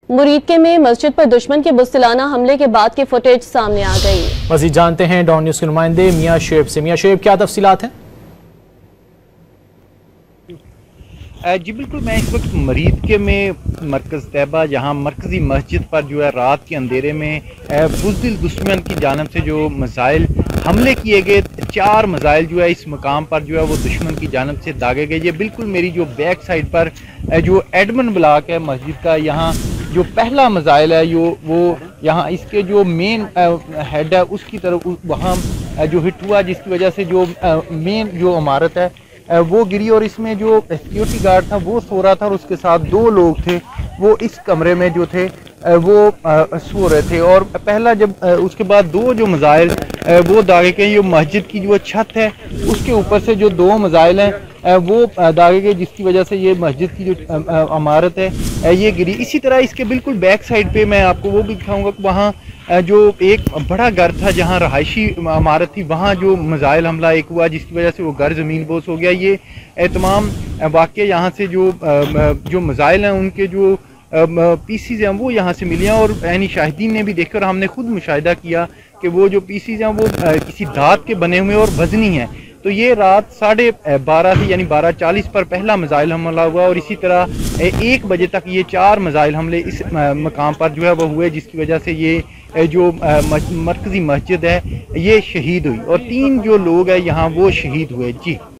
मुरीदके में मस्जिद पर दुश्मन के बुस्तिलाना हमले के बाद की फुटेज सामने आ गई। मज़ीद जानते हैं डॉन न्यूज़ के नुमाइंदे मियां शुएब से। मियां शुएब, क्या तफसीलात हैं? जी बिल्कुल, मैं इस वक्त मरीदके में मरकज़ तैयबा, जहाँ मरकज़ी मस्जिद पर जो है रात के अंधेरे में बुज़दिल दुश्मन की जानब से जो मिसाइल हमले किए गए, 4 मिसाइल जो है इस मकाम पर जो है वो दुश्मन की जानब से दागे गए। ये बिल्कुल मेरी जो बैक साइड पर जो एडमन ब्लॉक है मस्जिद का, यहाँ जो पहला मिसाइल है वो यहाँ इसके जो मेन हेड है उसकी तरफ वहाँ जो हिट हुआ, जिसकी वजह से जो मेन जो इमारत है वो गिरी और इसमें जो सिक्योरिटी गार्ड था वो सो रहा था और उसके साथ 2 लोग थे, वो इस कमरे में जो थे वो सो रहे थे। और पहला जब उसके बाद 2 जो मिसाइल वो दागे गए, ये मस्जिद की जो छत है उसके ऊपर से जो 2 मिसाइल हैं वो दागे गए, जिसकी वजह से ये मस्जिद की जो इमारत है ये गिरी। इसी तरह इसके बिल्कुल बैक साइड पे मैं आपको वो भी दिखाऊंगा कि वहाँ जो एक बड़ा घर था जहाँ रहायशी इमारत थी, वहाँ जो मिसाइल हमला एक हुआ जिसकी वजह से वो घर ज़मीन बोस हो गया। ये तमाम वाक़े यहाँ से जो मिसाइल हैं उनके जो पीसीज हैं वो यहाँ से मिले हैं और यानी शाहिदीन ने भी देखकर हमने खुद मुशाहिदा किया कि वो जो पीसीज हैं वो किसी धात के बने हुए और वजनी हैं। तो ये रात 12:30 थी, यानी 12:40 पर पहला मिसाइल हमला हुआ और इसी तरह 1 बजे तक ये 4 मिसाइल हमले इस मकाम पर जो है वो हुए, जिसकी वजह से ये जो मरकज़ी मस्जिद है ये शहीद हुई और 3 जो लोग हैं यहाँ वो शहीद हुए। जी।